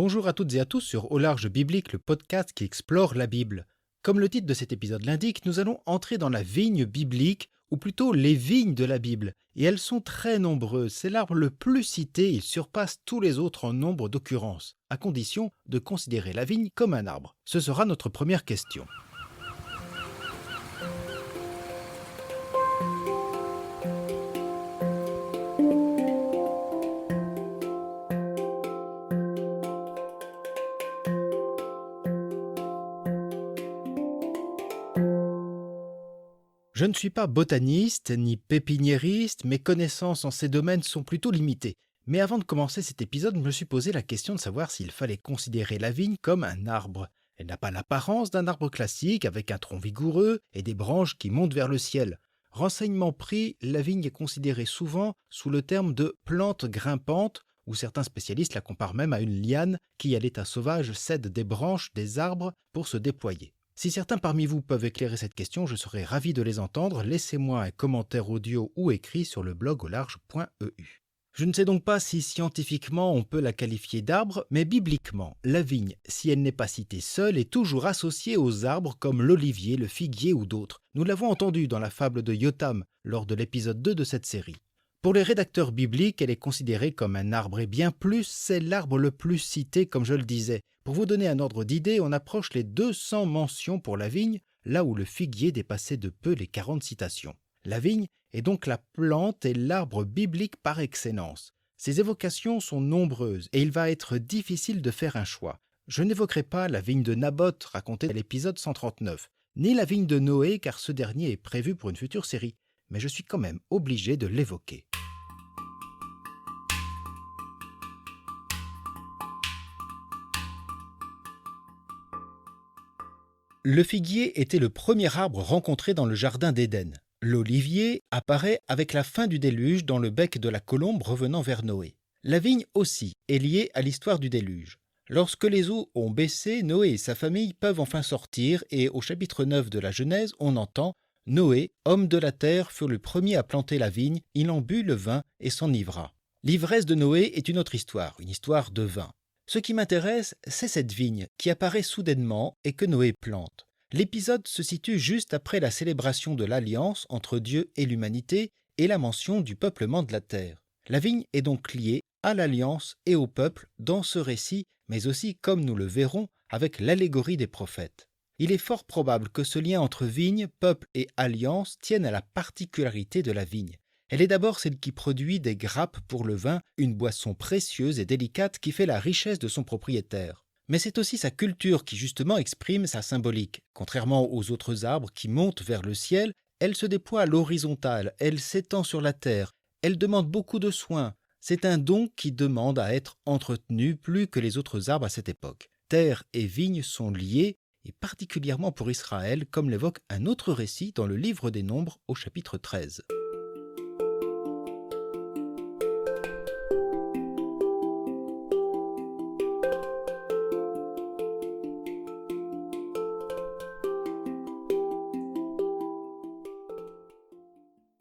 Bonjour à toutes et à tous sur Au Large Biblique, le podcast qui explore la Bible. Comme le titre de cet épisode l'indique, nous allons entrer dans la vigne biblique, ou plutôt les vignes de la Bible. Et elles sont très nombreuses. C'est l'arbre le plus cité, il surpasse tous les autres en nombre d'occurrences, à condition de considérer la vigne comme un arbre. Ce sera notre première question. Je ne suis pas botaniste ni pépiniériste, mes connaissances en ces domaines sont plutôt limitées. Mais avant de commencer cet épisode, je me suis posé la question de savoir s'il fallait considérer la vigne comme un arbre. Elle n'a pas l'apparence d'un arbre classique avec un tronc vigoureux et des branches qui montent vers le ciel. Renseignement pris, la vigne est considérée souvent sous le terme de plante grimpante, où certains spécialistes la comparent même à une liane qui, à l'état sauvage, cède des branches des arbres pour se déployer. Si certains parmi vous peuvent éclairer cette question, je serai ravi de les entendre. Laissez-moi un commentaire audio ou écrit sur le blog aularge.eu. Je ne sais donc pas si scientifiquement on peut la qualifier d'arbre, mais bibliquement, la vigne, si elle n'est pas citée seule, est toujours associée aux arbres comme l'olivier, le figuier ou d'autres. Nous l'avons entendu dans la fable de Yotam lors de l'épisode 2 de cette série. Pour les rédacteurs bibliques, elle est considérée comme un arbre et bien plus, c'est l'arbre le plus cité comme je le disais. Pour vous donner un ordre d'idée, on approche les 200 mentions pour la vigne, là où le figuier dépassait de peu les 40 citations. La vigne est donc la plante et l'arbre biblique par excellence. Ces évocations sont nombreuses et il va être difficile de faire un choix. Je n'évoquerai pas la vigne de Naboth racontée à l'épisode 139, ni la vigne de Noé car ce dernier est prévu pour une future série, mais je suis quand même obligé de l'évoquer. Le figuier était le premier arbre rencontré dans le jardin d'Éden. L'olivier apparaît avec la fin du déluge dans le bec de la colombe revenant vers Noé. La vigne aussi est liée à l'histoire du déluge. Lorsque les eaux ont baissé, Noé et sa famille peuvent enfin sortir et au chapitre 9 de la Genèse, on entend « Noé, homme de la terre, fut le premier à planter la vigne, il en but le vin et s'enivra. » L'ivresse de Noé est une autre histoire, une histoire de vin. Ce qui m'intéresse, c'est cette vigne qui apparaît soudainement et que Noé plante. L'épisode se situe juste après la célébration de l'alliance entre Dieu et l'humanité et la mention du peuplement de la terre. La vigne est donc liée à l'alliance et au peuple dans ce récit, mais aussi, comme nous le verrons, avec l'allégorie des prophètes. Il est fort probable que ce lien entre vigne, peuple et alliance tienne à la particularité de la vigne. Elle est d'abord celle qui produit des grappes pour le vin, une boisson précieuse et délicate qui fait la richesse de son propriétaire. Mais c'est aussi sa culture qui justement exprime sa symbolique. Contrairement aux autres arbres qui montent vers le ciel, elle se déploie à l'horizontale, elle s'étend sur la terre, elle demande beaucoup de soins. C'est un don qui demande à être entretenu plus que les autres arbres à cette époque. Terre et vigne sont liés, et particulièrement pour Israël, comme l'évoque un autre récit dans le livre des Nombres au chapitre 13.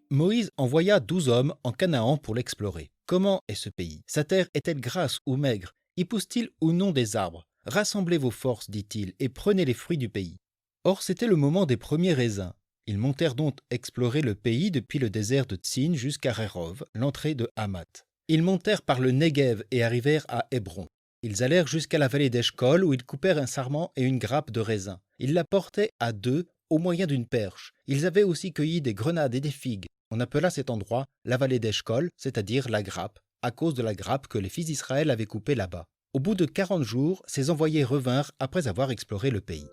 Moïse envoya 12 hommes en Canaan pour l'explorer. Comment est ce pays? Sa terre est-elle grasse ou maigre? Y pousse-t-il ou non des arbres? Rassemblez vos forces, dit-il, et prenez les fruits du pays. Or, c'était le moment des premiers raisins. Ils montèrent donc explorer le pays depuis le désert de Tsin jusqu'à Rérov, l'entrée de Hamath. Ils montèrent par le Negev et arrivèrent à Hébron. Ils allèrent jusqu'à la vallée d'Eshcol où ils coupèrent un sarment et une grappe de raisin. Ils la portaient à deux au moyen d'une perche. Ils avaient aussi cueilli des grenades et des figues. On appela cet endroit la vallée d'Eshcol, c'est-à-dire la grappe, à cause de la grappe que les fils d'Israël avaient coupée là-bas. Au bout de 40 jours, ces envoyés revinrent après avoir exploré le pays.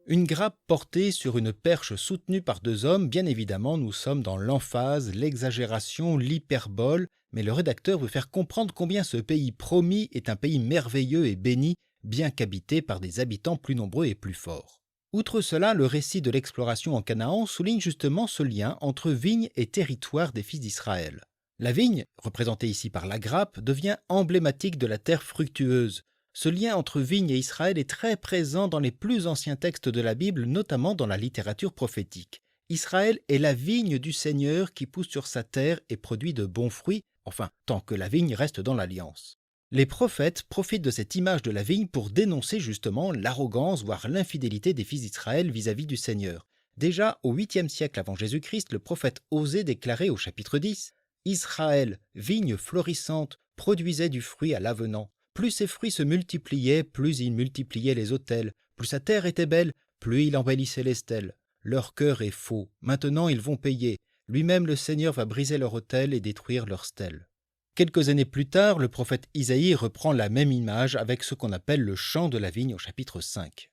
Une grappe portée sur une perche soutenue par deux hommes, bien évidemment, nous sommes dans l'emphase, l'exagération, l'hyperbole, mais le rédacteur veut faire comprendre combien ce pays promis est un pays merveilleux et béni, bien qu'habité par des habitants plus nombreux et plus forts. Outre cela, le récit de l'exploration en Canaan souligne justement ce lien entre vigne et territoire des fils d'Israël. La vigne, représentée ici par la grappe, devient emblématique de la terre fructueuse. Ce lien entre vigne et Israël est très présent dans les plus anciens textes de la Bible, notamment dans la littérature prophétique. Israël est la vigne du Seigneur qui pousse sur sa terre et produit de bons fruits, enfin, tant que la vigne reste dans l'alliance. Les prophètes profitent de cette image de la vigne pour dénoncer justement l'arrogance, voire l'infidélité des fils d'Israël vis-à-vis du Seigneur. Déjà au 8e siècle avant Jésus-Christ, le prophète Osée déclarait au chapitre 10 « Israël, vigne florissante, produisait du fruit à l'avenant. Plus ses fruits se multipliaient, plus il multipliait les autels. Plus sa terre était belle, plus il embellissait les stèles. Leur cœur est faux, maintenant ils vont payer. Lui-même le Seigneur va briser leur autel et détruire leurs stèles. » Quelques années plus tard, le prophète Isaïe reprend la même image avec ce qu'on appelle le chant de la vigne au chapitre 5.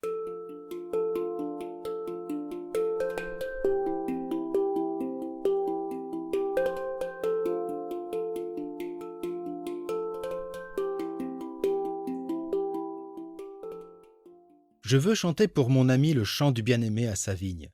Je veux chanter pour mon ami le chant du bien-aimé à sa vigne.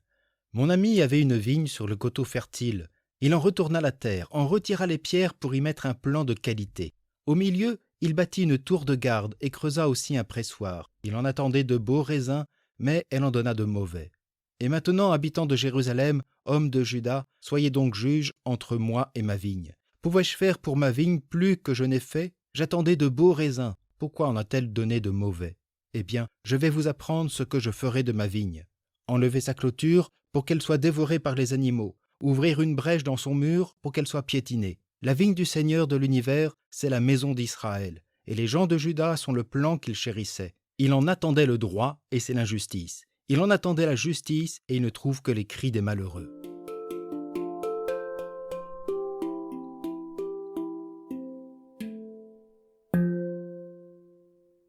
Mon ami avait une vigne sur le coteau fertile. Il en retourna la terre, en retira les pierres pour y mettre un plan de qualité. Au milieu, il bâtit une tour de garde et creusa aussi un pressoir. Il en attendait de beaux raisins, mais elle en donna de mauvais. Et maintenant, habitants de Jérusalem, hommes de Juda, soyez donc juges entre moi et ma vigne. Pouvais-je faire pour ma vigne plus que je n'ai fait? J'attendais de beaux raisins. Pourquoi en a-t-elle donné de mauvais? Eh bien, je vais vous apprendre ce que je ferai de ma vigne. Enlever sa clôture pour qu'elle soit dévorée par les animaux. Ouvrir une brèche dans son mur pour qu'elle soit piétinée. La vigne du Seigneur de l'univers, c'est la maison d'Israël. Et les gens de Juda sont le plan qu'il chérissait. Il en attendait le droit, et c'est l'injustice. Il en attendait la justice, et il ne trouve que les cris des malheureux.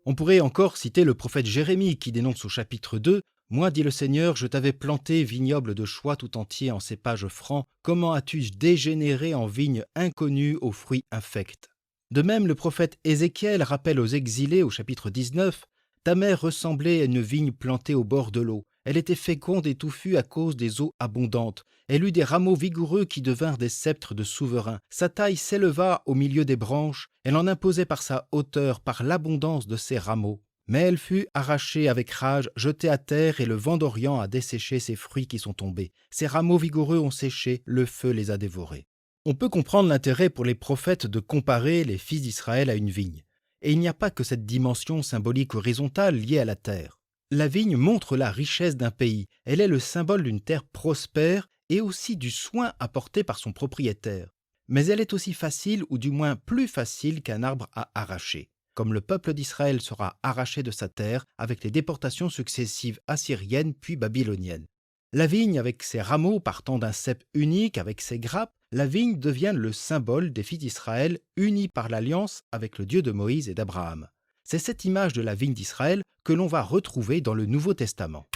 On pourrait encore citer le prophète Jérémie qui dénonce au chapitre 2 « Moi, dit le Seigneur, je t'avais planté vignoble de choix tout entier en cépage franc. Comment as-tu dégénéré en vigne inconnue aux fruits infects ?» De même, le prophète Ézéchiel rappelle aux exilés au chapitre 19 « Ta mère ressemblait à une vigne plantée au bord de l'eau. Elle était féconde et touffue à cause des eaux abondantes. Elle eut des rameaux vigoureux qui devinrent des sceptres de souverains. Sa taille s'éleva au milieu des branches. Elle en imposait par sa hauteur, par l'abondance de ses rameaux. Mais elle fut arrachée avec rage, jetée à terre, et le vent d'Orient a desséché ses fruits qui sont tombés. Ses rameaux vigoureux ont séché, le feu les a dévorés. » On peut comprendre l'intérêt pour les prophètes de comparer les fils d'Israël à une vigne. Et il n'y a pas que cette dimension symbolique horizontale liée à la terre. La vigne montre la richesse d'un pays. Elle est le symbole d'une terre prospère et aussi du soin apporté par son propriétaire. Mais elle est aussi facile, ou du moins plus facile qu'un arbre à arracher. Comme le peuple d'Israël sera arraché de sa terre avec les déportations successives assyriennes puis babyloniennes. La vigne, avec ses rameaux partant d'un cep unique, avec ses grappes, la vigne devient le symbole des fils d'Israël unis par l'alliance avec le Dieu de Moïse et d'Abraham. C'est cette image de la vigne d'Israël que l'on va retrouver dans le Nouveau Testament.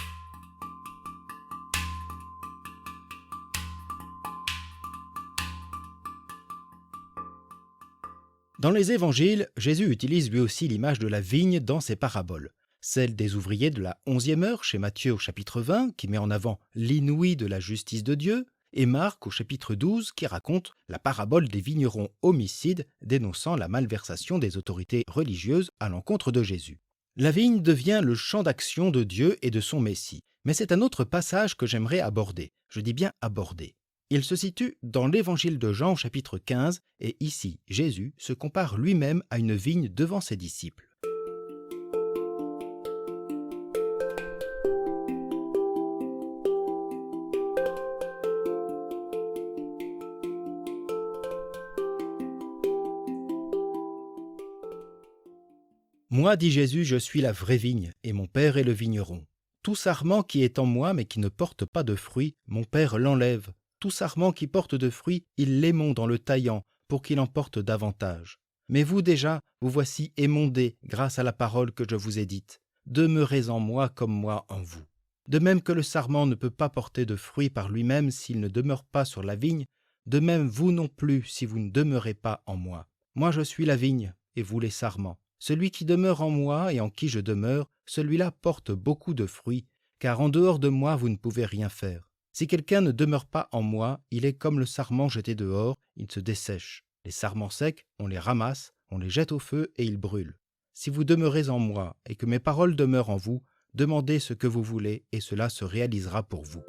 Dans les évangiles, Jésus utilise lui aussi l'image de la vigne dans ses paraboles. Celle des ouvriers de la 11e heure chez Matthieu au chapitre 20, qui met en avant l'inouï de la justice de Dieu, et Marc au chapitre 12, qui raconte la parabole des vignerons homicides dénonçant la malversation des autorités religieuses à l'encontre de Jésus. La vigne devient le champ d'action de Dieu et de son Messie, mais c'est un autre passage que j'aimerais aborder. Je dis bien aborder. Il se situe dans l'évangile de Jean au chapitre 15, et ici, Jésus se compare lui-même à une vigne devant ses disciples. Moi, dit Jésus, je suis la vraie vigne, et mon Père est le vigneron. Tout sarment qui est en moi, mais qui ne porte pas de fruits, mon Père l'enlève. Tout sarment qui porte de fruits, il l'émonde en le taillant, pour qu'il en porte davantage. Mais vous déjà, vous voici émondés grâce à la parole que je vous ai dite. Demeurez en moi comme moi en vous. De même que le sarment ne peut pas porter de fruits par lui-même s'il ne demeure pas sur la vigne, de même vous non plus si vous ne demeurez pas en moi. Moi je suis la vigne, et vous les sarments. Celui qui demeure en moi et en qui je demeure, celui-là porte beaucoup de fruits, car en dehors de moi vous ne pouvez rien faire. Si quelqu'un ne demeure pas en moi, il est comme le sarment jeté dehors, il se dessèche. Les sarments secs, on les ramasse, on les jette au feu et ils brûlent. Si vous demeurez en moi et que mes paroles demeurent en vous, demandez ce que vous voulez et cela se réalisera pour vous.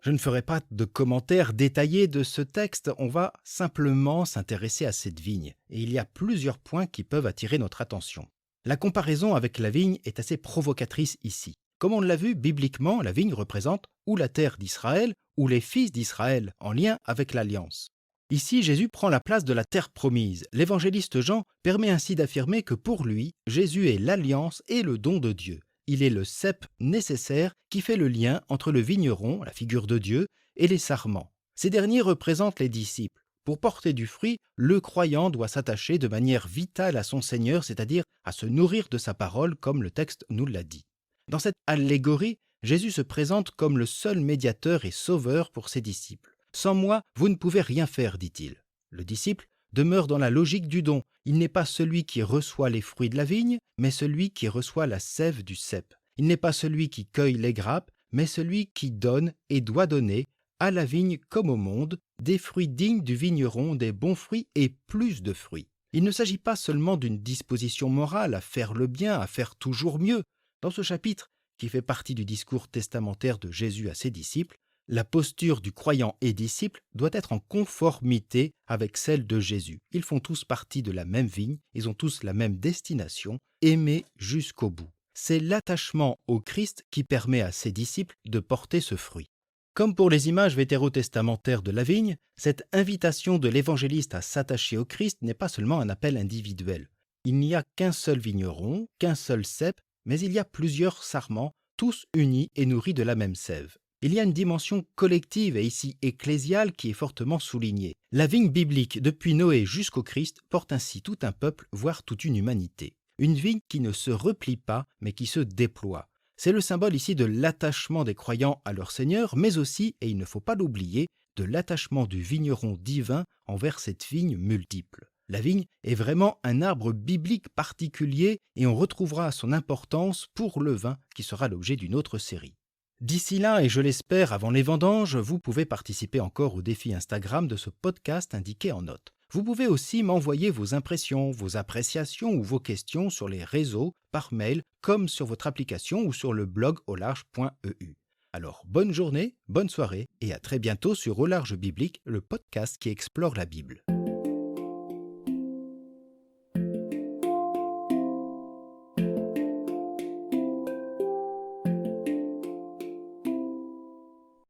Je ne ferai pas de commentaires détaillés de ce texte, on va simplement s'intéresser à cette vigne, et il y a plusieurs points qui peuvent attirer notre attention. La comparaison avec la vigne est assez provocatrice ici. Comme on l'a vu, bibliquement, la vigne représente ou la terre d'Israël ou les fils d'Israël en lien avec l'alliance. Ici, Jésus prend la place de la terre promise. L'évangéliste Jean permet ainsi d'affirmer que pour lui, Jésus est l'alliance et le don de Dieu. Il est le cep nécessaire qui fait le lien entre le vigneron, la figure de Dieu, et les sarments. Ces derniers représentent les disciples. Pour porter du fruit, le croyant doit s'attacher de manière vitale à son Seigneur, c'est-à-dire à se nourrir de sa parole, comme le texte nous l'a dit. Dans cette allégorie, Jésus se présente comme le seul médiateur et sauveur pour ses disciples. « Sans moi, vous ne pouvez rien faire », dit-il. Le disciple demeure dans la logique du don. Il n'est pas celui qui reçoit les fruits de la vigne, mais celui qui reçoit la sève du cep. Il n'est pas celui qui cueille les grappes, mais celui qui donne et doit donner, à la vigne comme au monde, des fruits dignes du vigneron, des bons fruits et plus de fruits. Il ne s'agit pas seulement d'une disposition morale à faire le bien, à faire toujours mieux. Dans ce chapitre, qui fait partie du discours testamentaire de Jésus à ses disciples, la posture du croyant et disciple doit être en conformité avec celle de Jésus. Ils font tous partie de la même vigne, ils ont tous la même destination, aimer jusqu'au bout. C'est l'attachement au Christ qui permet à ses disciples de porter ce fruit. Comme pour les images vétérotestamentaires de la vigne, cette invitation de l'évangéliste à s'attacher au Christ n'est pas seulement un appel individuel. Il n'y a qu'un seul vigneron, qu'un seul cep, mais il y a plusieurs sarments, tous unis et nourris de la même sève. Il y a une dimension collective et ici ecclésiale qui est fortement soulignée. La vigne biblique, depuis Noé jusqu'au Christ, porte ainsi tout un peuple, voire toute une humanité. Une vigne qui ne se replie pas, mais qui se déploie. C'est le symbole ici de l'attachement des croyants à leur Seigneur, mais aussi, et il ne faut pas l'oublier, de l'attachement du vigneron divin envers cette vigne multiple. La vigne est vraiment un arbre biblique particulier et on retrouvera son importance pour le vin qui sera l'objet d'une autre série. D'ici là, et je l'espère avant les vendanges, vous pouvez participer encore au défi Instagram de ce podcast indiqué en note. Vous pouvez aussi m'envoyer vos impressions, vos appréciations ou vos questions sur les réseaux, par mail, comme sur votre application ou sur le blog aularge.eu. Alors, bonne journée, bonne soirée et à très bientôt sur Au Large Biblique, le podcast qui explore la Bible.